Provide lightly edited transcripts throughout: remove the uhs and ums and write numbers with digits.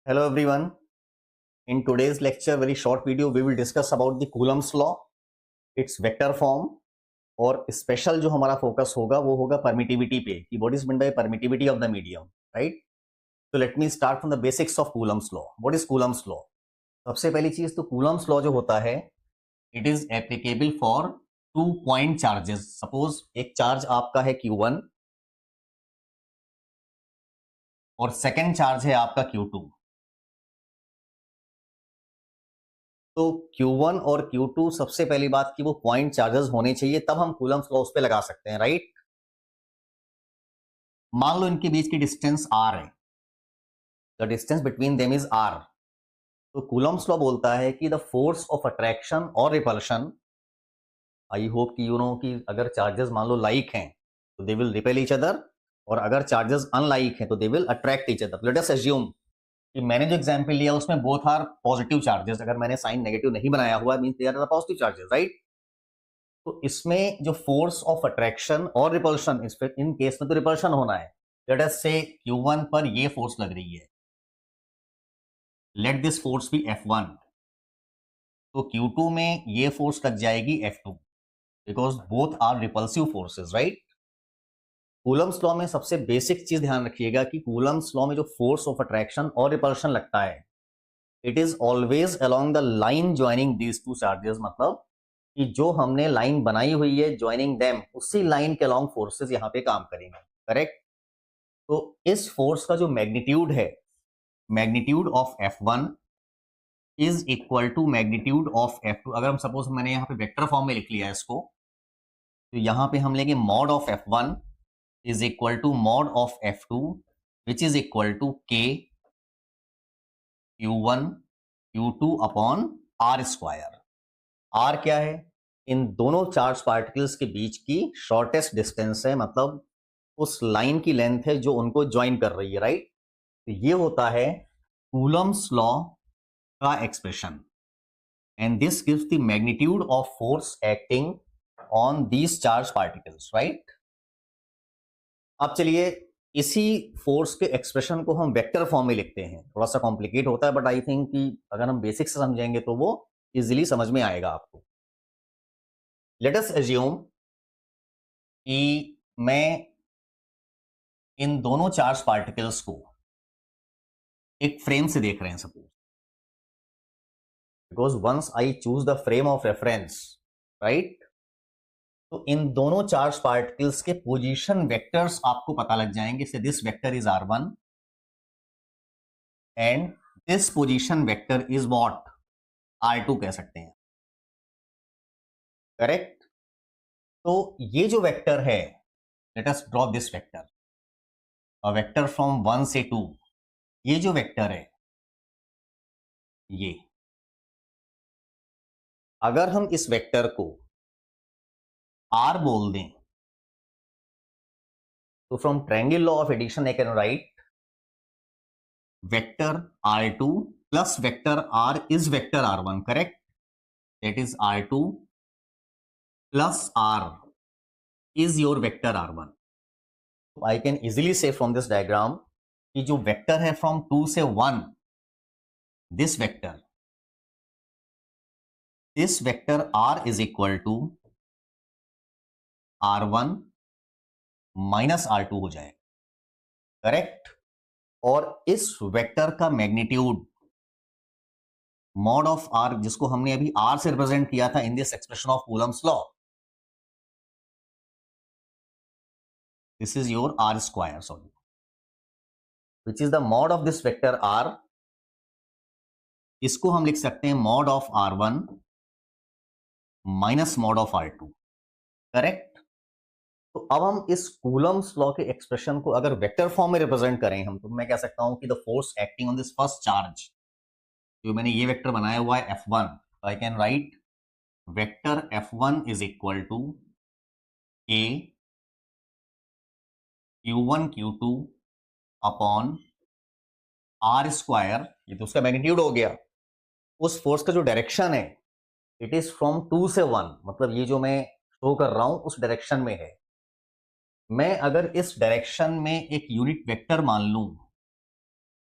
Hello everyone. In today's lecture, very short video, we will discuss about the Coulomb's law, its vector form और special जो हमारा focus होगा वो होगा permittivity पे कि what is mean by permittivity of the medium, right? तो let me start from the basics of Coulomb's law. What is Coulomb's law? सबसे पहली चीज तो कूलम्स लॉ जो होता है it is applicable for 2 point charges. Suppose एक charge आपका है Q1 और सेकेंड चार्ज है आपका Q2. तो Q1 और Q2 सबसे पहली बात कि वो पॉइंट चार्जेस होने चाहिए, तब हम कूलम्स लॉ उस पे लगा सकते हैं, राइट? मान लो इनके बीच की डिस्टेंस r है, the distance between them is r. तो कूलम्स लॉ बोलता है कि द फोर्स ऑफ अट्रैक्शन और रिपल्शन, आई होप कि यू नो कि अगर चार्जेस मान लो लाइक हैं तो they will repel each other, और अगर चार्जेस अनलाइक हैं तो they will attract each other. Let us assume कि मैंने जो एग्जांपल लिया उसमें बोथ आर पॉजिटिव चार्जेस. अगर मैंने साइन नेगेटिव नहीं बनाया हुआ means they are the positive charges, right? तो इसमें जो फोर्स ऑफ अट्रैक्शन और रिपल्शन, इन केस में तो रिपल्शन होना है. लेट अस से Q1 पर ये फोर्स लग रही है, let this force B F1. तो Q2 में ये फोर्स लग जाएगी F2 because both are repulsive forces, right? Coulomb's law में सबसे बेसिक चीज ध्यान रखिएगा कि कूलम्स लॉ में जो फोर्स ऑफ अट्रैक्शन और रिपल्शन लगता है it is always along the line joining these two charges. मतलब कि जो हमने लाइन बनाई हुई है ज्वाइनिंग देम, उसी लाइन के अलोंग फोर्सेस यहां पे काम करेंगे, करेक्ट? तो इस फोर्स का जो मैग्नीट्यूड है, magnitude of F1 is equal to magnitude of F2. अगर हम सपोज मैंने यहाँ पे वेक्टर फॉर्म में लिख लिया है इसको, तो यहाँ पे हम लेंगे mod of F1 is equal to mod of F2 which is equal to K Q1 Q2 upon R square. R क्या है? इन दोनों चार्ज पार्टिकल्स के बीच की शॉर्टेस्ट डिस्टेंस है, मतलब उस लाइन की लेंथ है जो उनको ज्वाइन कर रही है, राइट? तो ये होता है कूलम्स लॉ का expression, and this gives the magnitude of force acting on these charge particles, right? अब चलिए इसी फोर्स के एक्सप्रेशन को हम वेक्टर फॉर्म में लिखते हैं. थोड़ा सा कॉम्प्लिकेट होता है बट आई थिंक कि अगर हम बेसिक से समझेंगे तो वो इजीली समझ में आएगा आपको. लेट अस अज्यूम कि मैं इन दोनों चार्ज पार्टिकल्स को एक फ्रेम से देख रहे हैं suppose, because once I choose the frame of reference, right? तो इन दोनों चार्ज पार्टिकल्स के पोजीशन वेक्टर्स आपको पता लग जाएंगे. So this vector is R1 and this position vector is what, R2 कह सकते हैं, करेक्ट? तो ये जो वेक्टर है, let us draw this vector, a vector from 1 से 2. ये जो वेक्टर है, ये अगर हम इस वेक्टर को R बोल दें तो from triangle law of addition I can write vector R2 plus vector R is vector R1, correct? That is R2 plus R is your vector R1. So I can easily say from this diagram कि जो vector है from 2 से 1, this vector R is equal to R1 minus R2 हो जाएगा, correct? और इस vector का magnitude mod of R, जिसको हमने अभी R से रिप्रेजेंट किया था in this expression of Coulomb's law, this is your R square, sorry, which is the mod of this vector R. इसको हम लिख सकते हैं mod of R1 minus mod of R2, correct? तो अब हम इस कूलम्स लॉ के एक्सप्रेशन को अगर वेक्टर फॉर्म में रिप्रेजेंट करें हम, तो मैं कह सकता हूं कि the force acting on this first charge, जो मैंने ये वेक्टर बनाया हुआ है F1, तो I can write vector F1 is equal to K Q1 Q2 upon R square. ये तो उसका मैग्नीट्यूड हो गया. उस फोर्स का जो डायरेक्शन है इट इज फ्रॉम 2 से 1, मतलब ये जो मैं शो कर रहा हूं उस डायरेक्शन में है. मैं अगर इस डायरेक्शन में एक यूनिट वेक्टर मान लूं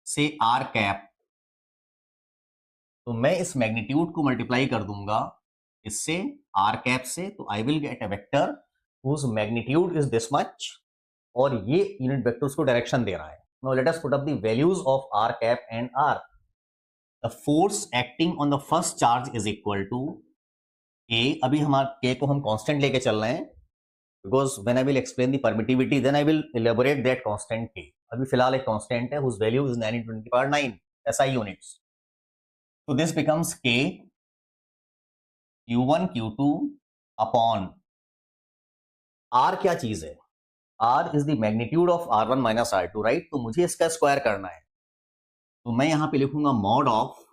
से R कैप, तो मैं इस मैग्नीट्यूड को मल्टीप्लाई कर दूंगा इससे, आर कैप से, तो I will get a vector whose magnitude is this much, और ये यूनिट वेक्टर उसको डायरेक्शन दे रहा है. Now let us put up the values of r cap and r. The force acting on the first charge is equal to a. अभी हमारे के को हम कांस्टेंट लेके चल रहे हैं, because when I will explain the permittivity then I will elaborate that constant k. अभी फिलहाल एक कांस्टेंट है whose value is 9 × 10⁹ SI units. तो this becomes k q1 q2 upon r. क्या चीज है? r is the magnitude of r1 minus r2, right? तो मुझे इसका स्क्वायर करना है, तो मैं यहां पे लिखूंगा mod of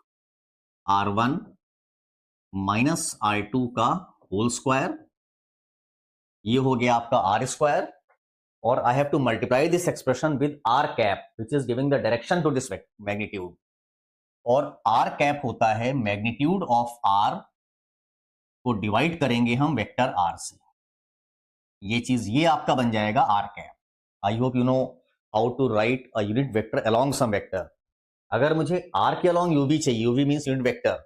r1 minus r2 का होल स्क्वायर. ये हो गया आपका आर स्क्वायर, और I have to multiply this expression with R cap which is giving the direction to this magnitude. और आर कैप होता है मैग्नीट्यूड ऑफ आर को डिवाइड करेंगे हम वेक्टर आर से. ये चीज ये आपका बन जाएगा R cap. I hope you know how to write a unit vector along some vector. अगर मुझे आर के अलोंग यूवी चाहिए, यूवी मींस यूनिट वेक्टर,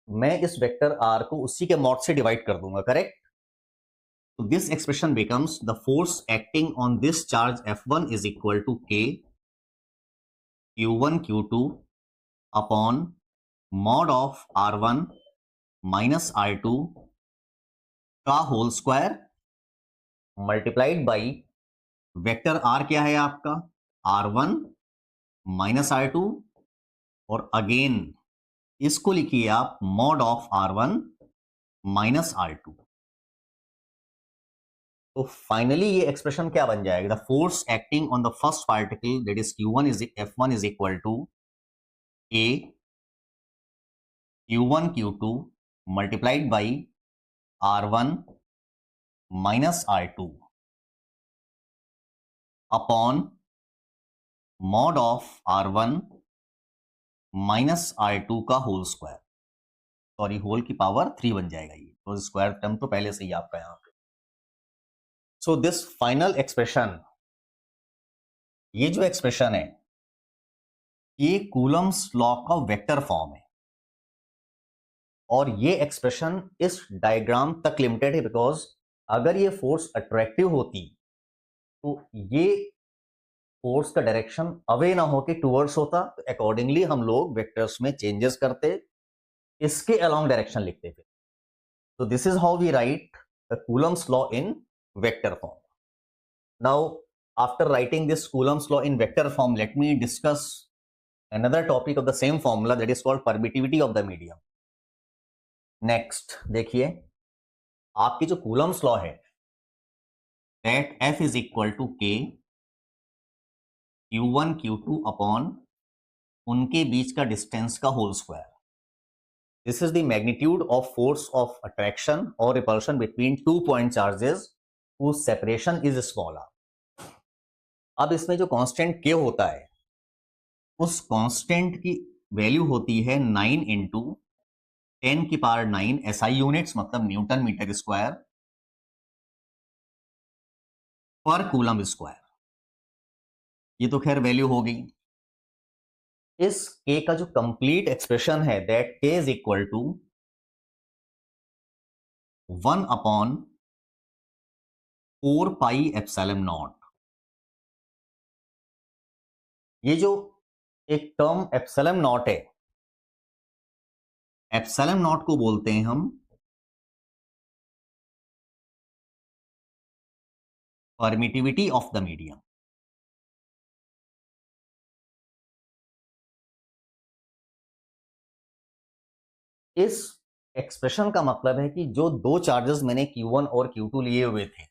मैं इस वेक्टर आर को उसी के मॉड से डिवाइड कर दूंगा, correct? So this expression becomes the force acting on this charge F1 is equal to K Q1 Q2 upon mod of R1 minus R2 का whole square multiplied by vector R क्या है आपका? R1 minus R2, और again इसको लिखिए आप mod of R1 minus R2. तो finally ये एक्सप्रेशन क्या बन जाएगा? The force acting on the first particle that is Q1 is F1 is equal to A Q1 Q2 multiplied by R1 minus R2 upon mod of R1 minus R2 का whole square. Sorry, whole की power 3 बन जाएगा ये, तो square term तो पहले से ही आपका यहां पे. सो दिस फाइनल एक्सप्रेशन, ये जो एक्सप्रेशन है ये कूलम्स लॉ का वेक्टर फॉर्म है, और ये एक्सप्रेशन इस डायग्राम तक लिमिटेड है, बिकॉज अगर ये फोर्स अट्रैक्टिव होती तो ये फोर्स का डायरेक्शन अवे ना होके टुवर्ड्स होता, तो अकॉर्डिंगली हम लोग वेक्टर्स में चेंजेस करते, इसके अलोंग डायरेक्शन लिखते थे. तो this is how we write the Coulomb's law in vector form. Now after writing this Coulomb's law in vector form, let me discuss another topic of the same formula, that is called permittivity of the medium. Next देखिए, आपकी जो Coulomb's law है that F is equal to K Q1 Q2 upon उनके बीच का distance का whole square. This is the magnitude of force of attraction और repulsion between 2 point charges whose separation is smaller. अब इसमें जो कांस्टेंट K होता है, उस कांस्टेंट की वैल्यू होती है 9 इंटू 10⁹ SI यूनिट्स, मतलब न्यूटन मीटर स्क्वायर पर कूलम स्क्वायर. ये तो खैर वैल्यू हो गई. इस K का जो कंप्लीट एक्सप्रेशन है that K is equal to 1 upon 4 pi epsilon naught. ये जो एक टर्म एप्सिलॉन नॉट है, एप्सिलॉन नॉट को बोलते हैं हम परमिटिविटी ऑफ द मीडियम. इस एक्सप्रेशन का मतलब है कि जो दो चार्जेस मैंने Q1 और Q2 लिए हुए थे,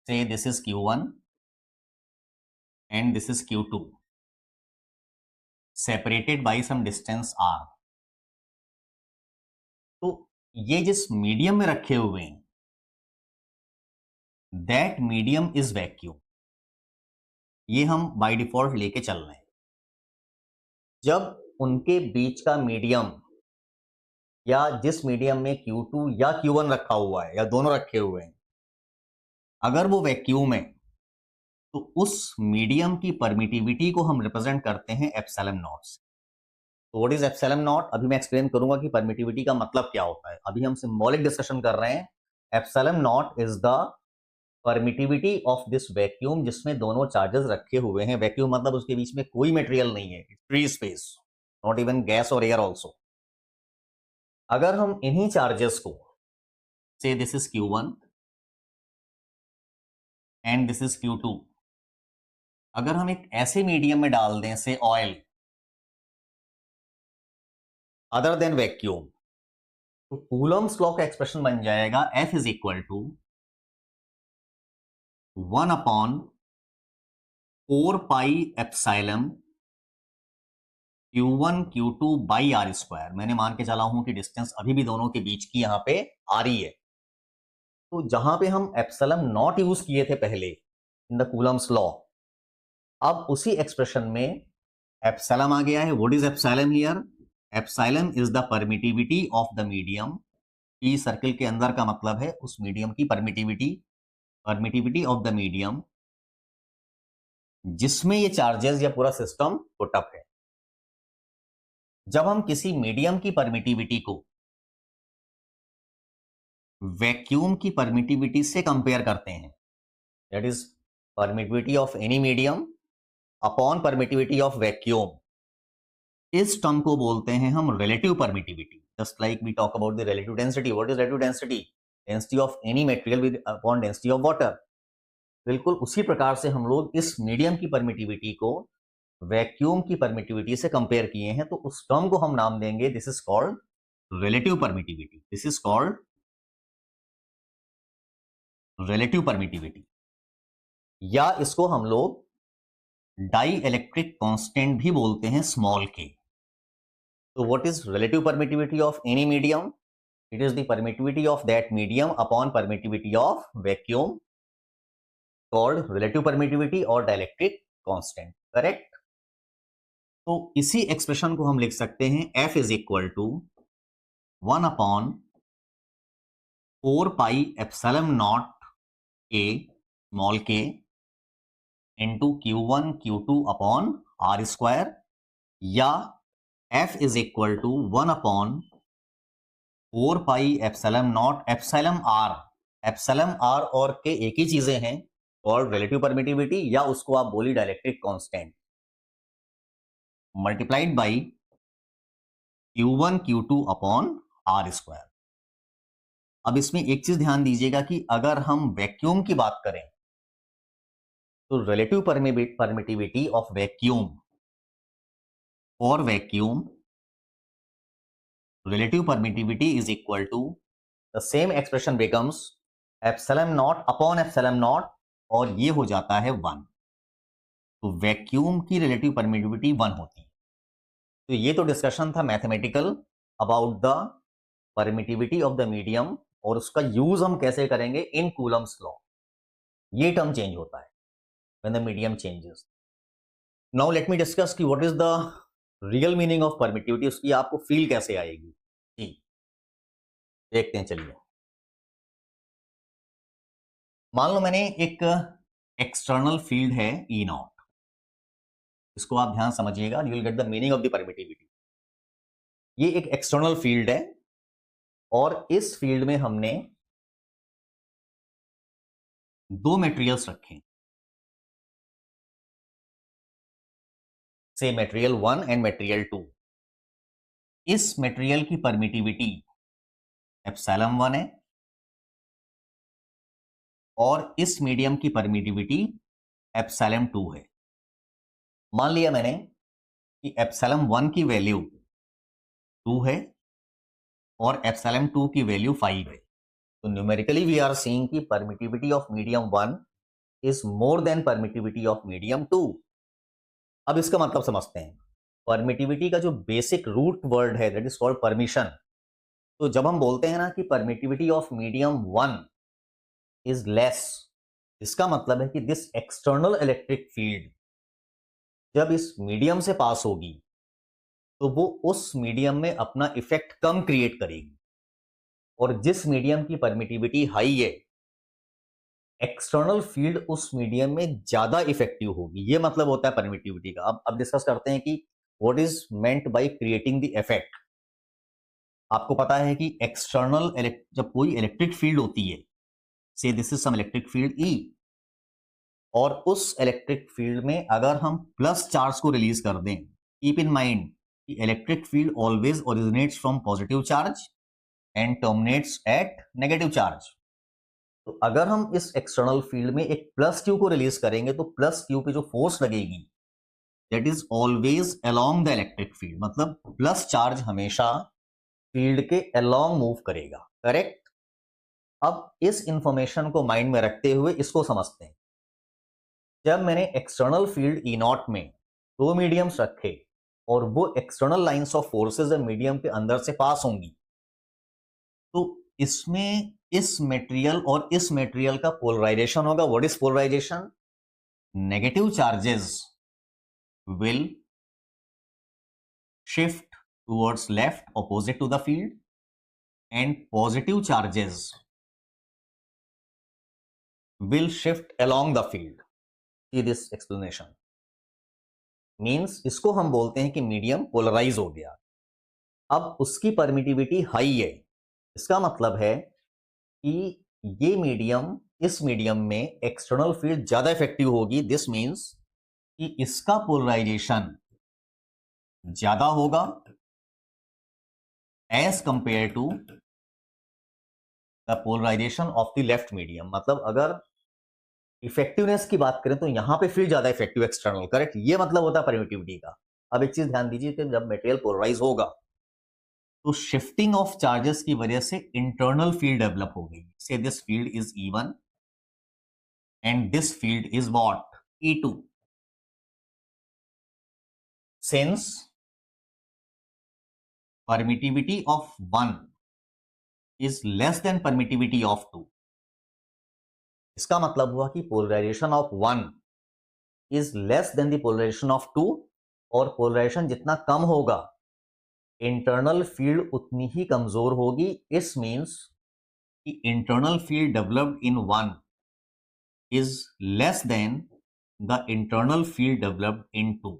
say this is Q1 and this is Q2, separated by some distance R. तो ये जिस मीडियम में रखे हुए हैं दैट मीडियम इज वैक्यूम. ये हम बाय डिफॉल्ट लेके चल रहे हैं. जब उनके बीच का मीडियम, या जिस मीडियम में Q2 या Q1 रखा हुआ है, या दोनों रखे हुए हैं, अगर वो वैक्यूम है, तो उस मीडियम की परमिटिविटी को हम रिप्रेजेंट करते हैं एप्सिलॉन नॉट से. तो व्हाट इज एप्सिलॉन नॉट, अभी मैं एक्सप्लेन करूंगा कि परमिटिविटी का मतलब क्या होता है। अभी हम सिंबॉलिक डिस्कशन कर रहे हैं। Epsilon not is the permittivity of this vacuum, जिसमें दोनों चार्जेस रखे हुए हैं। वैक्यूम मतलब उसके बीच में कोई मटेरियल नहीं है, free space, not even gas और एयर ऑल्सो। अगर हम इन्हीं चार्जेस को, से this is Q1 and this is Q2, अगर हम एक ऐसे मीडियम में डाल दें say oil other than vacuum, तो कूलम्स लॉ का एक्सप्रेशन बन जाएगा F is equal to 1 upon 4 pi epsilon Q1 Q2 by R square. मैंने मान के चला हूं कि डिस्टेंस अभी भी दोनों के बीच की यहां पे आ रही है। तो जहां पे हम एप्सिलॉन नॉट यूज किए थे पहले इन द कूलम्स लॉ, अब उसी एक्सप्रेशन में एप्सिलॉन आ गया है। What is epsilon here? Epsilon is the permittivity of the medium. E circle के अंदर का मतलब है उस मीडियम की permittivity, permittivity of the medium जिसमें ये चार्जेस या पूरा सिस्टम पुटअप है। जब हम किसी मीडियम की परमिटिविटी को वैक्यूम की परमिटिविटी से कंपेयर करते हैं, that is permittivity of any medium upon permittivity of vacuum, इस टर्म को बोलते हैं हम relative permittivity. Just like we talk about the relative density. What is relative density? Density of any material with upon density of water. बिल्कुल उसी प्रकार से हम लोग इस मीडियम की परमिटिविटी को वैक्यूम की परमिटिविटी से कंपेयर किए हैं, तो उस टर्म को हम नाम देंगे, this is called relative permittivity. This is called relative permittivity, या इसको हम लोग डाई इलेक्ट्रिक कांस्टेंट भी बोलते हैं, स्मॉल के। तो what is relative permittivity of any medium? It is the permittivity of that medium upon permittivity of vacuum, called relative permittivity और dielectric constant. Correct? तो इसी एक्सप्रेशन को हम लिख सकते हैं F is equal to 1 upon 4 pi epsilon naught K, small K, into Q1 Q2 upon R square, या F is equal to 1 upon 4 pi epsilon naught epsilon R. Epsilon R और के एक ही चीजें हैं, और रिलेटिव परमिटिविटी, या उसको आप बोली dielectric constant, multiplied by Q1 Q2 upon R square. अब इसमें एक चीज ध्यान दीजिएगा कि अगर हम वैक्यूम की बात करें तो रिलेटिव परमिटिविटी ऑफ वैक्यूम और vacuum, relative permittivity is equal to the same expression becomes epsilon naught upon epsilon naught, और ये हो जाता है 1। तो वैक्यूम की रिलेटिव परमिटिविटी 1 होती है। तो ये तो डिस्कशन था mathematical about the permittivity of the medium, और उसका यूज हम कैसे करेंगे इन कूलम्स लॉ। ये टर्म चेंज होता है when the medium changes. Now let me discuss कि what is the real meaning of permittivity, उसकी आपको फील कैसे आएगी। जी देखते हैं, चलिए। मान लो मैंने एक एक्सटर्नल फील्ड है E नॉट, इसको आप ध्यान समझिएगा, you will get the meaning of the permittivity। ये एक एक्सटर्नल फील्ड है, और इस फील्ड में हमने दो मटेरियल्स रखे, से मटेरियल 1 एंड मटेरियल 2। इस मटेरियल की परमिटिविटी एप्सिलॉन 1 है, और इस मीडियम की परमिटिविटी एप्सिलॉन 2 है। मान लिया मैंने कि एप्सिलॉन 1 की वैल्यू 2 है और एप्सिलॉन 2 की वैल्यू 5 है। तो न्यूमेरिकली वी आर सीइंग कि permittivity of medium 1 is more than permittivity of medium 2। अब इसका मतलब समझते हैं। परमिटिविटी का जो बेसिक रूट वर्ड है दैट इज कॉल्ड परमिशन। तो जब हम बोलते हैं ना कि permittivity of medium 1 is less, इसका मतलब है कि दिस एक्सटर्नल इलेक्ट्रिक फील्ड जब इस मीडियम से पास होगी तो वो उस मीडियम में अपना इफेक्ट कम क्रिएट करेगी, और जिस मीडियम की परमिटिविटी हाई है, एक्सटर्नल फील्ड उस मीडियम में ज्यादा इफेक्टिव होगी। ये मतलब होता है परमिटिविटी का। अब डिस्कस करते हैं कि what is meant by creating the effect? आपको पता है कि एक्सटर्नल जब कोई इलेक्ट्रिक फील्ड होती है, say this is some electric field E, और उस इलेक्ट्रिक फील्ड में अगर हम प्लस चार्ज को रिलीज कर दें, कीप इन माइंड कि electric field always originates from positive charge and terminates at negative charge. तो अगर हम इस एक्सटर्नल फील्ड में एक प्लस क्यू को रिलीज करेंगे तो प्लस क्यू पे जो फोर्स लगेगी that is always along the electric field, मतलब प्लस चार्ज हमेशा फील्ड के अलोंग मूव करेगा, करेक्ट? अब इस इंफॉर्मेशन को माइंड में रखते हुए इसको समझते हैं। जब मैंने एक्सटर्नल फील्ड ई नॉट में दो मीडियम्स रखे और वो external lines of forces medium के अंदर से पास होंगी, तो इसमें इस मटेरियल और इस मटेरियल का पोलराइजेशन होगा। What is polarisation? Negative charges will shift towards left opposite to the field and positive charges will shift along the field. See this explanation. Means इसको हम बोलते हैं कि मीडियम पोलराइज हो गया, अब उसकी परमिटिविटी हाई है। इसका मतलब है कि ये मीडियम, इस मीडियम में एक्सटर्नल फील्ड ज्यादा इफेक्टिव होगी। दिस मीन्स कि इसका पोलराइजेशन ज्यादा होगा as compare to the polarisation of the left medium. मतलब अगर इफेक्टिवनेस की बात करें तो यहां पे फील्ड ज्यादा इफेक्टिव एक्सटर्नल, करेक्ट? ये मतलब होता है परमिटिविटी का। अब एक चीज ध्यान दीजिए कि जब मटेरियल पोलराइज होगा तो शिफ्टिंग ऑफ चार्जेस की वजह से इंटरनल फील्ड डेवलप हो गई। Say this field is E1 and this field is what? E2। Since permittivity of 1 is less than permittivity of 2, इसका मतलब हुआ कि polarisation of 1 is less than the polarisation of 2, और पोलराइजेशन जितना कम होगा internal field उतनी ही कमजोर होगी। इस मींस कि internal field developed in 1 is less than the internal field developed in 2,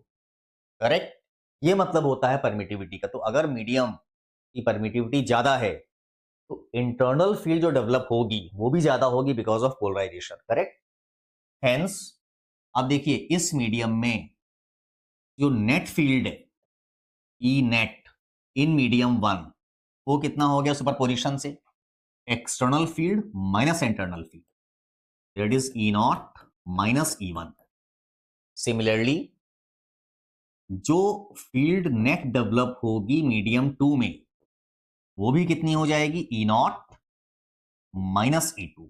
correct? ये मतलब होता है परमिटिविटी का। तो अगर मीडियम की परमिटिविटी ज्यादा है तो इंटरनल फील्ड जो डेवलप होगी वो भी ज्यादा होगी because of polarisation, correct? Hence अब देखिए इस मीडियम में जो नेट फील्ड है ई नेट इन मीडियम 1 वो कितना हो गया सुपरपोजिशन से? External field minus internal field, that is E naught minus E1। Similarly जो फील्ड नेट डेवलप होगी मीडियम 2 में वो भी कितनी हो जाएगी? E naught minus E2।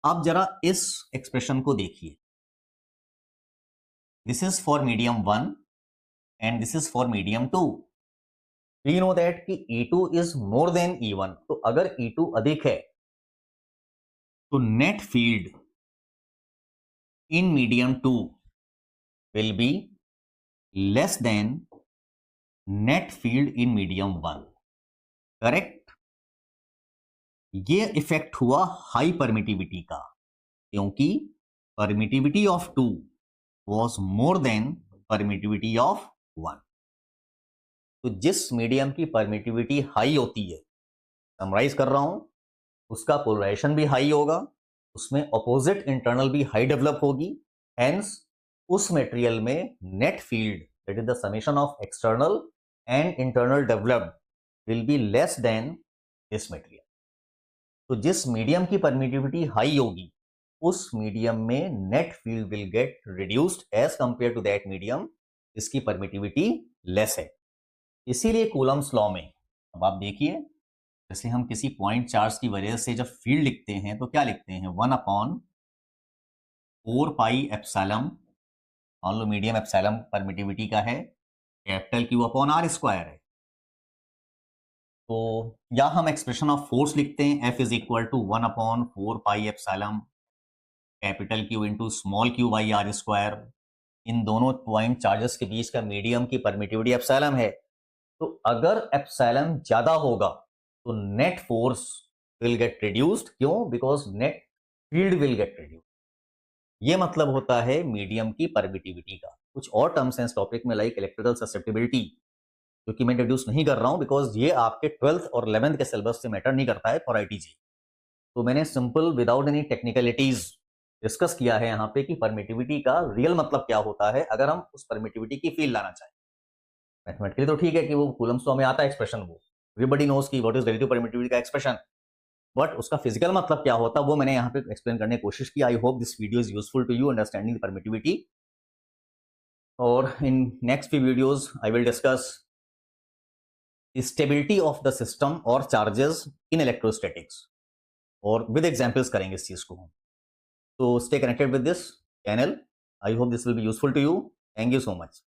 अब जरा इस एक्सप्रेशन को देखिए, this is for medium 1 and this is for medium 2। We know that कि E2 is more than E1, तो अगर E2 अधिक है तो net field in medium 2 will be less than net field in medium 1, correct? ये effect हुआ high permittivity का, क्योंकि permittivity of 2 was more than permittivity of 1। तो जिस मीडियम की परमिटिविटी हाई होती है, समराइज कर रहा हूं, उसका पोलराइजेशन भी हाई होगा, उसमें ऑपोजिट इंटरनल भी हाई डेवलप होगी। हेंस उस मटेरियल में net field that is the summation of external and internal developed will be less than this material. तो जिस मीडियम की परमिटिविटी हाई होगी उस मीडियम में net field will get reduced as compare to that medium जिसकी permittivity less है। इसीलिए Coulomb's law में अब आप देखिए, जैसे हम किसी पॉइंट चार्ज की वजह से जब फील्ड लिखते हैं तो क्या लिखते हैं? 1/4 पाई एप्सिलॉन, मान लो मीडियम एप्सिलॉन परमिटिविटी का है, capital Q upon R square है। तो या हम एक्सप्रेशन ऑफ फोर्स लिखते हैं, F is equal to 1/4 pi epsilon capital Q into small q by R square. इन दोनों पॉइंट चार्जेस के बीच का मीडियम की परमिटिविटी एप्सिलॉन है। तो अगर एप्सिलॉन ज्यादा होगा तो net force will get reduced. क्यों? Because net field will get reduced. ये मतलब होता है मीडियम की परमिटिविटी का। कुछ और टर्म्स हैं इस टॉपिक में लाइक इलेक्ट्रिकल ससेप्टिबिलिटी, जो कि मैं इंट्रोड्यूस नहीं कर रहा हूं बिकॉज ये आपके 12th और 11th के सिलेबस से मैटर नहीं करता है फॉर आईटीजी। तो मैंने simple without any technicalities discuss किया है यहाँ पे कि परमिटिविटी का रियल मतलब क्या होता है अगर हम उस परमिटिविटी की फील लाना चाहें। मैथमेटिकली तो ठीक है कि वो कूलम्स लॉ में आता है एक्सप्रेशन, वो एवरीबडी नोज की व्हाट इज रिलेटिव परमिटिविटी का एक्सप्रेशन, बट उसका फिजिकल मतलब क्या होता है वो मैंने यहाँ पे एक्सप्लेन करने की कोशिश की। I hope this video is useful to you understanding the permittivity. और in next few videos I will discuss stability of the system और चार्जेस इन इलेक्ट्रोस्टैटिक्स, और विद एग्जांपल्स करेंगे इस चीज को हम। तो stay connected with this channel. I hope this will be useful to you. Thank you so much.